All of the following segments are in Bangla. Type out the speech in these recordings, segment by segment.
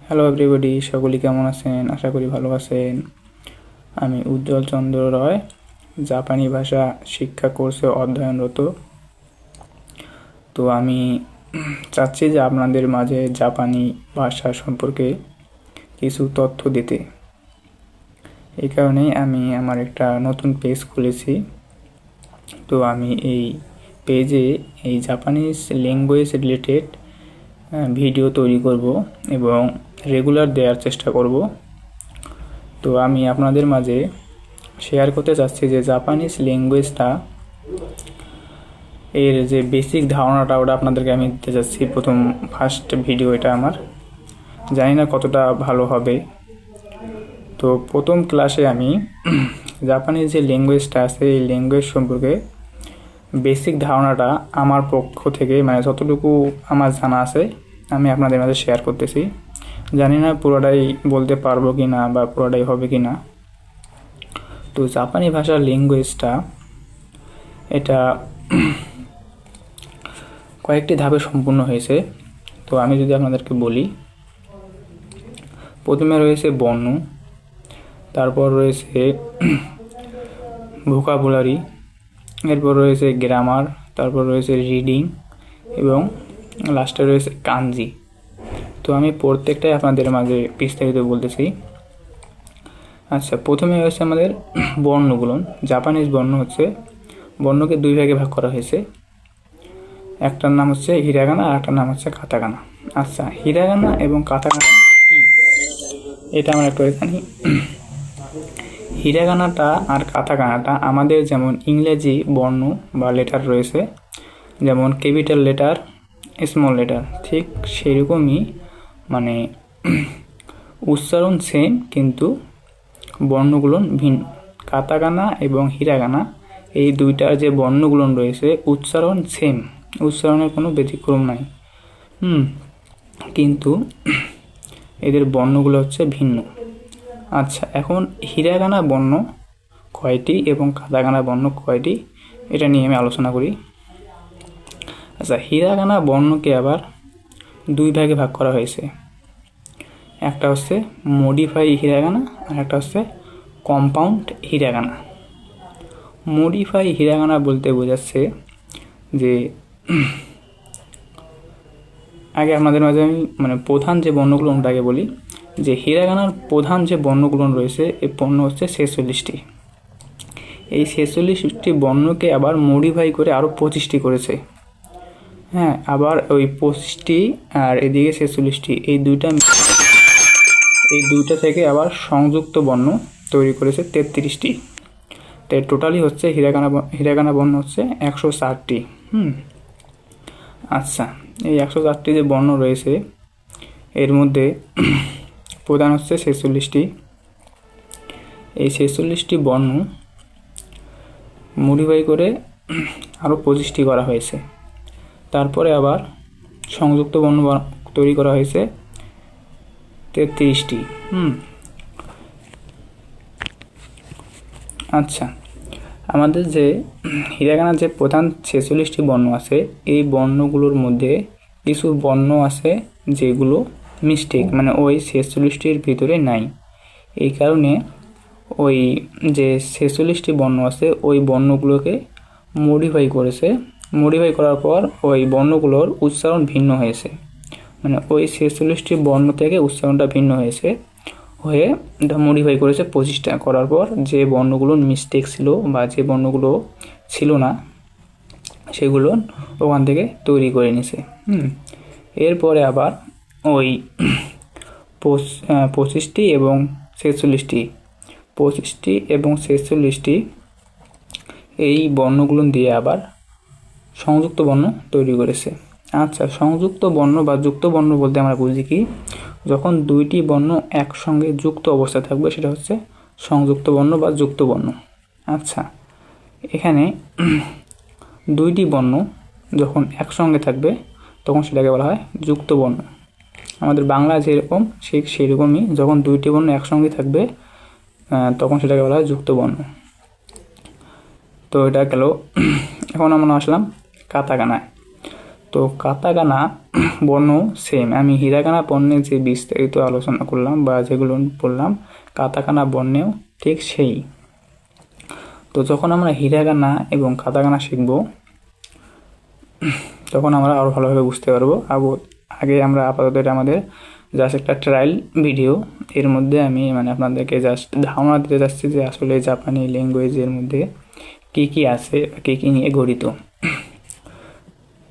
হ্যালো এভরিবডি, সকলেই কেমন আছেন? আশা করি ভালো আছেন। আমি উজ্জ্বল চন্দ্র রয়, জাপানি ভাষা শিক্ষা কোর্সে অধ্যয়নরত। তো আমি চাচ্ছি যে আপনাদের মাঝে জাপানি ভাষা সম্পর্কে কিছু তথ্য দিতে। এই কারণেই আমি আমার একটা নতুন পেজ খুলেছি। তো আমি এই পেজে এই জাপানিজ ল্যাঙ্গুয়েজ রিলেটেড ভিডিও তৈরি করব এবং রেগুলার দেওয়ার চেষ্টা করব। তো আমি আপনাদের মাঝে শেয়ার করতে চাচ্ছি যে জাপানিজ ল্যাঙ্গুয়েজটা এর যে বেসিক ধারণাটা ওটা আপনাদেরকে আমি দিতে চাচ্ছি। ফার্স্ট ভিডিও এটা আমার, জানি না কতটা ভালো হবে। তো প্রথম ক্লাসে আমি জাপানিজ যে ল্যাঙ্গুয়েজটা আছে এই ল্যাঙ্গুয়েজ সম্পর্কে বেসিক ধারণাটা আমার পক্ষ থেকে, মানে যতটুকু আমার জানা আছে আমি আপনাদের মাঝে শেয়ার করতেছি। জানি না পুরোটাই বলতে পারবো কি না বা পুরোটাই হবে কি না। তো জাপানি ভাষার ল্যাঙ্গুয়েজটা এটা কয়েকটি ধাপে সম্পূর্ণ হয়েছে। তো আমি যদি আপনাদেরকে বলি, প্রথমে রয়েছে বর্ণ, তারপর রয়েছে ভোকাবুলারি, এরপর রয়েছে গ্রামার, তারপর রয়েছে রিডিং এবং লাস্টে রয়েছে কানজি। তো আমি প্রত্যেকটাই আপনাদের মাঝে বিস্তারিত বলতেছি। আচ্ছা, প্রথমে হচ্ছে আমাদের বর্ণগুলো। জাপানিজ বর্ণকে দুই ভাগে ভাগ করা হয়েছে। একটার নাম হচ্ছে হিরাগানা আর একটার নাম হচ্ছে কাতাকানা। আচ্ছা, হিরাগানা এবং কাতাকানা কি এটা আমরা একটু জানি। হিরাগানাটা আর কাতাকানাটা আমাদের যেমন ইংরেজি বর্ণ বা লেটার রয়েছে, যেমন ক্যাপিটাল লেটার, স্মল লেটার, ঠিক সেরকমই মানে উচ্চারণ সেম কিন্তু বর্ণগুলো ভিন্ন। কাতাকানা এবং হিরাগানা এই দুইটার যে বর্ণগুলো রয়েছে উচ্চারণ সেম, উচ্চারণের কোনো ব্যতিক্রম নাই। কিন্তু এদের বর্ণগুলো হচ্ছে ভিন্ন। আচ্ছা, এখন হিরাগানা বর্ণ কয়টি এবং কাতাকানা বর্ণ কয়টি এটা নিয়ে আমি আলোচনা করি। আচ্ছা, হিরাগানা বর্ণকে আবার দুই ভাগে ভাগ করা হয়েছে। একটা হচ্ছে মডিফাই হিরাগানা আর একটা হচ্ছে কম্পাউন্ড হিরাগানা। মডিফাই হিরাগানা বলতে বোঝাচ্ছে যে আগে আপনাদের মাঝে আমি প্রধান যে বর্ণগুলো আগে বলি, যে হিরাগানার প্রধান যে বর্ণগুলো রয়েছে এই বর্ণ হচ্ছে 46টি। এই 46টি বর্ণকে আবার মডিফাই করে আরও 25টি করেছে। হ্যাঁ, আবার ওই 25টি আর এদিকে 46টি, এই দুইটা থেকে আবার সংযুক্ত বর্ণ তৈরি করেছে 33টি। তাই টোটালি হচ্ছে হিরাগানা বর্ণ হচ্ছে 104টি। আচ্ছা, এই 104টি যে বর্ণ রয়েছে এর মধ্যে প্রধান হচ্ছে 46টি। এই 46টি বর্ণ মডিফাই করে আরও 25টি করা হয়েছে। তারপরে আবার সংযুক্ত বর্ণ তৈরি করা হয়েছে 33টি। আচ্ছা, আমাদের যে হিরাগানার যে প্রধান 46টি বর্ণ আছে এই বর্ণগুলোর মধ্যে কিছু বর্ণ আছে যেগুলো মিস্টেক, ওই 46টির ভিতরে নাই। এই কারণে ওই যে 46টি বর্ণ আছে ওই বর্ণগুলোকে মডিফাই করেছে। মডিফাই করার পর ওই বর্ণগুলোর উচ্চারণ ভিন্ন হয়েছে, ওই 46টি বর্ণ থেকে উচ্চারণটা ভিন্ন হয়ে মডিফাই করেছে 25টা। করার পর যে বর্ণগুলোর মিস্টেক ছিল বা যে বর্ণগুলো ছিল না সেগুলো ওখান থেকে তৈরি করে নিছে। এরপরে আবার ওই 25টি এবং 46টি এই বর্ণগুলো দিয়ে আবার সংযুক্ত বর্ণ তৈরি করেছে। আচ্ছা, সংযুক্ত বর্ণ বা যুক্ত বর্ণ বলতে আমরা বুঝি কি, যখন দুইটি বর্ণ একসঙ্গে যুক্ত অবস্থায় থাকবে সেটা হচ্ছে সংযুক্ত বর্ণ বা যুক্ত বর্ণ। আচ্ছা, এখানে দুইটি বর্ণ যখন একসঙ্গে থাকবে তখন সেটাকে বলা হয় যুক্ত বর্ণ। আমাদের বাংলা যেরকম সেরকমই যখন দুইটি বর্ণ একসঙ্গে থাকবে তখন সেটাকে বলা হয় যুক্ত বর্ণ। তো এটা গেল। এখন আমরা আসলাম কাতাকানায়। তো কাতাকানা বর্ণ সেম। আমি হিরাগানা বর্ণে যে বিস্তারিত আলোচনা করলাম বা যেগুলো বললাম, কাতাকানা বর্ণেও ঠিক সেই। তো যখন আমরা হিরাগানা এবং কাতাকানা শিখব তখন আমরা আরও ভালোভাবে বুঝতে পারবো। আগে আমরা আপাতত আমাদের জাস্ট একটা ট্রায়াল ভিডিও, এর মধ্যে আমি আপনাদেরকে জাস্ট ধারণা দিতে চাচ্ছি যে আসলে জাপানি ল্যাঙ্গুয়েজের মধ্যে কী কী আছে, কী কী নিয়ে গঠিত।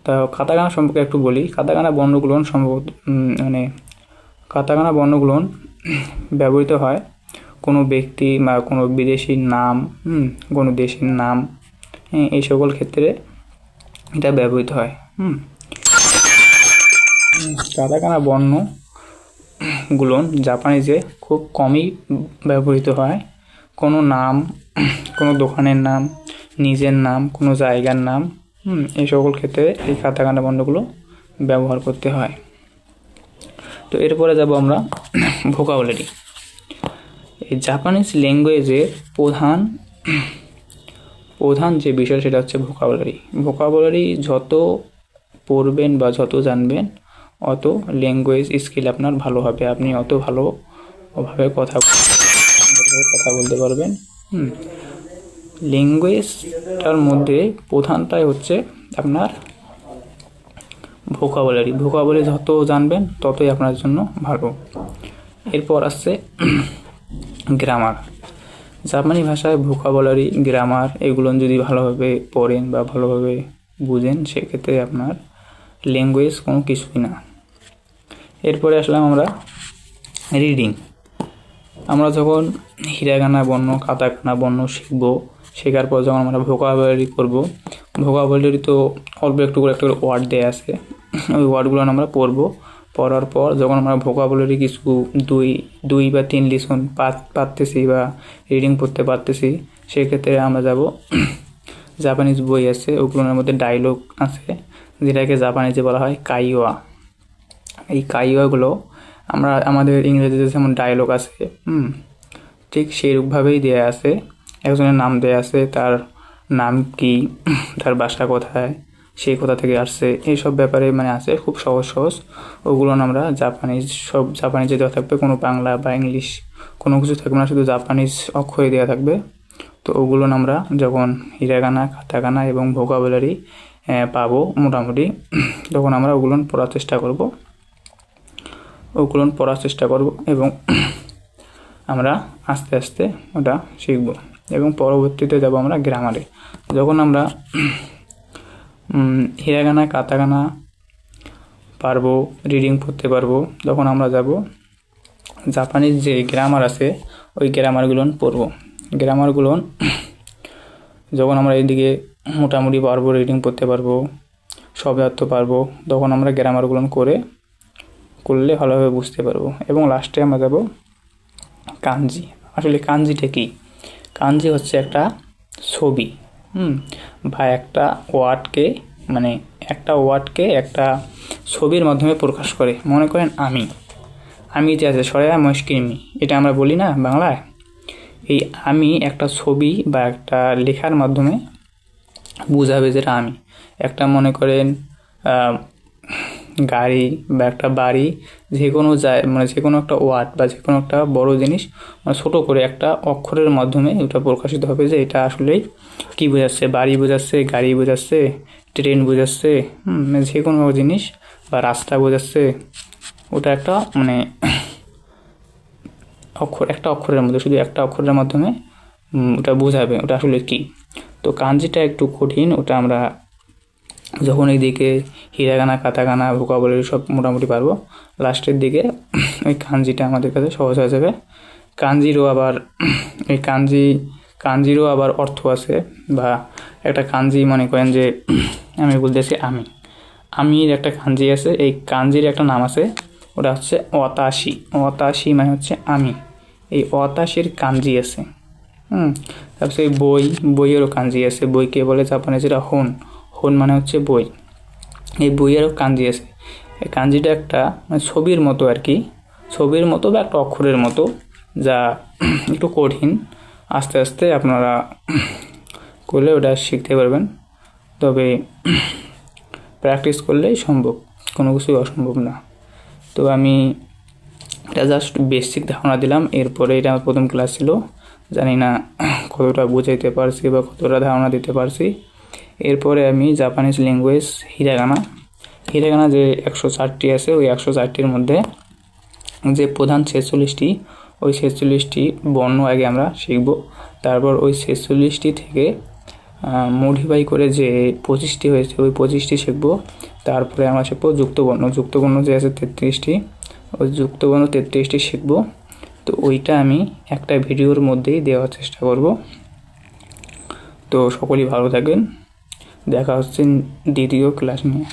তা কাতাকানা সম্পর্কে একটু বলি। কাতাকানা বর্ণগুলো সম্ভবত কাতাকানা বর্ণগুলো ব্যবহৃত হয় কোনো ব্যক্তি বা কোনো বিদেশির নাম, কোনো দেশের নাম, এই সকল ক্ষেত্রে এটা ব্যবহৃত হয়। কাতাকানা বর্ণগুলো জাপানিজে খুব কমই ব্যবহৃত হয়। কোনো নাম, কোনো দোকানের নাম, নিজের নাম, কোনো জায়গার নাম, এই সকল ক্ষেত্রে এই কাতাকানা বর্ণগুলো ব্যবহার করতে হয়। তো এরপরে যাব আমরা ভোকাবুলারি। এই জাপানিজ ল্যাঙ্গুয়েজের প্রধান যে বিষয় সেটা হচ্ছে ভোকাবুলারি। ভোকাবুলারি যত পড়বেন বা যত জানবেন অত ল্যাঙ্গুয়েজ স্কিল আপনার ভালো হবে, আপনি অত ভালোভাবে কথা বলতে পারবেন। ল্যাঙ্গুয়েজটার মধ্যে প্রধানটাই হচ্ছে আপনার ভোকাবুলারি। যত জানবেন ততই আপনার জন্য ভালো। এরপর আসছে গ্রামার। জাপানি ভাষায় ভোকাবুলারি, গ্রামার এগুলো যদি ভালোভাবে পড়েন বা ভালোভাবে বুঝেন সেক্ষেত্রে আপনার ল্যাঙ্গুয়েজ কোনো কিছুই না। এরপরে আসলাম আমরা রিডিং। আমরা যখন হিরাগানা বর্ণ, কাতাকানা বর্ণ শিখবো, শেখার পর যখন আমরা ভোকাবুলারি করব, ভোকাবুলারি তো অল্প একটু করে ওয়ার্ড দেয়া আছে, ওই ওয়ার্ডগুলো আমরা পড়বো। পড়ার পর যখন আমরা ভোকাবুলারি কিছু 2 বা 3 লিসন পারতেছি বা রিডিং পড়তে পারতেছি, সেক্ষেত্রে আমরা যাব জাপানিজ বই আছে, ওগুলোর মধ্যে ডায়লগ আছে যেটাকে জাপানিজে বলা হয় কাইওয়া। এই কাইওয়াগুলো আমাদের ইংরেজিতে যেমন ডায়লগ আছে, ঠিক সেইরূপভাবেই দেয়া আছে। একজনের নাম দেয়া আছে, তার নাম কি, তার বাসা কোথায়, সে কোথা থেকে আসছে, এইসব ব্যাপারে আছে খুব সহজ। ওগুলো আমরা জাপানিজে দেওয়া থাকবে, কোনো বাংলা বা ইংলিশ কোনো কিছু থাকবে না, শুধু জাপানিজ অক্ষরে দেওয়া থাকবে। তো ওগুলো আমরা যখন হিরাগানা, কাতাকানা এবং ভোকাবুলারি পাবো মোটামুটি, তখন আমরা ওগুলো পড়ার চেষ্টা করব এবং আমরা আস্তে আস্তে ওটা শিখব। এবং পরবর্তীতে যাব আমরা গ্রামারে। যখন আমরা হিরাগানা, কাতাকানা পারবো, রিডিং পড়তে পারবো, তখন আমরা যাব জাপানিজ যে গ্রামার আছে ওই গ্রামারগুলো পড়বো। গ্রামারগুলো যখন আমরা এইদিকে মোটামুটি পারবো, রিডিং পড়তে পারবো, সবে অর্থ পারবো, তখন আমরা গ্রামারগুলো করলে ভালোভাবে বুঝতে পারবো। এবং লাস্টে আমরা যাব কাঞ্জি। আসলে কাঞ্জিটা কি? কাঞ্জি হচ্ছে একটা ছবি, বা একটা ওয়ার্ডকে একটা ছবির মাধ্যমে প্রকাশ করে। মনে করেন আমি যে আছে সরেয়া মস্কিমি, এটা আমরা বলি না বাংলায়। এই আমি একটা ছবি বা একটা লেখার মাধ্যমে বুঝাবে যেটা আমি। একটা মনে করেন গাড়ি বা একটা বাড়ি, যে কোনো যে কোনো একটা ওয়ার্ড বা যে কোনো একটা বড় জিনিস ছোট করে একটা অক্ষরের মাধ্যমে ওটা প্রকাশিত হবে যে এটা আসলেই কি বোঝাচ্ছে, বাড়ি বোঝাচ্ছে, গাড়ি বোঝাচ্ছে, ট্রেন বোঝাচ্ছে, যে কোনো জিনিস বা রাস্তা বোঝাচ্ছে। ওটা একটা একটা অক্ষরের মধ্যে, শুধু একটা অক্ষরের মাধ্যমে ওটা বোঝাবে ওটা আসলে কি। তো কাঞ্জিটা একটু কঠিন, ওটা আমরা যখন এইদিকে হিরাগানা, কাতাকানা, ভোকাবুলারি সব মোটামুটি পারবো, লাস্টের দিকে ওই কাঞ্জিটা আমাদের কাছে সহজ হয়ে যাবে। কাঞ্জিরও আবার অর্থ আছে, বা একটা কাঞ্জি মনে করেন যে আমি বলতেছি আমির একটা কাঞ্জি আছে, এই কাঞ্জির একটা নাম আছে, ওটা হচ্ছে অতাশি মানে হচ্ছে আমি। এই অতাশির কাঞ্জি আছে। তারপরে বইয়েরও কাঞ্জি আছে, বইকে বলে জাপানিজরা হোন মানে হচ্ছে বই। এই বইয়েরও কাঞ্জি আছে। এই কাঞ্জিটা একটা ছবির মতো আর কি, ছবির মতো বা একটা অক্ষরের মতো, যা একটু কঠিন। আস্তে আস্তে আপনারা করলে ওটা শিখতে পারবেন। তবে প্র্যাকটিস করলেই সম্ভব, কোনো কিছুই অসম্ভব না। তো আমি এটা জাস্ট বেসিক ধারণা দিলাম। এরপরে এটা আমার প্রথম ক্লাস ছিল, জানি না কতটা বোঝাইতে পারছি বা কতটা ধারণা দিতে পারছি। এরপরে আমি জাপানিজ ল্যাঙ্গুয়েজ হিরাগানা যে 104টি আছে, ওই 104টির মধ্যে যে প্রধান 46টি, ওই 46টি বর্ণ আগে আমরা শিখব। তারপর ওই 46টি থেকে মডিফাই করে যে 25টি হয়েছে, ওই 25টি শিখব। তারপরে আমরা শিখবো যুক্তবর্ণ যে আছে 33টি, ওই যুক্তবর্ণ 33টি শিখব। তো ওইটা আমি একটা ভিডিওর মধ্যেই দেওয়ার চেষ্টা করব। তো সকলেই ভালো থাকবেন, দেখা হচ্ছে দ্বিতীয় ক্লাস নিয়ে।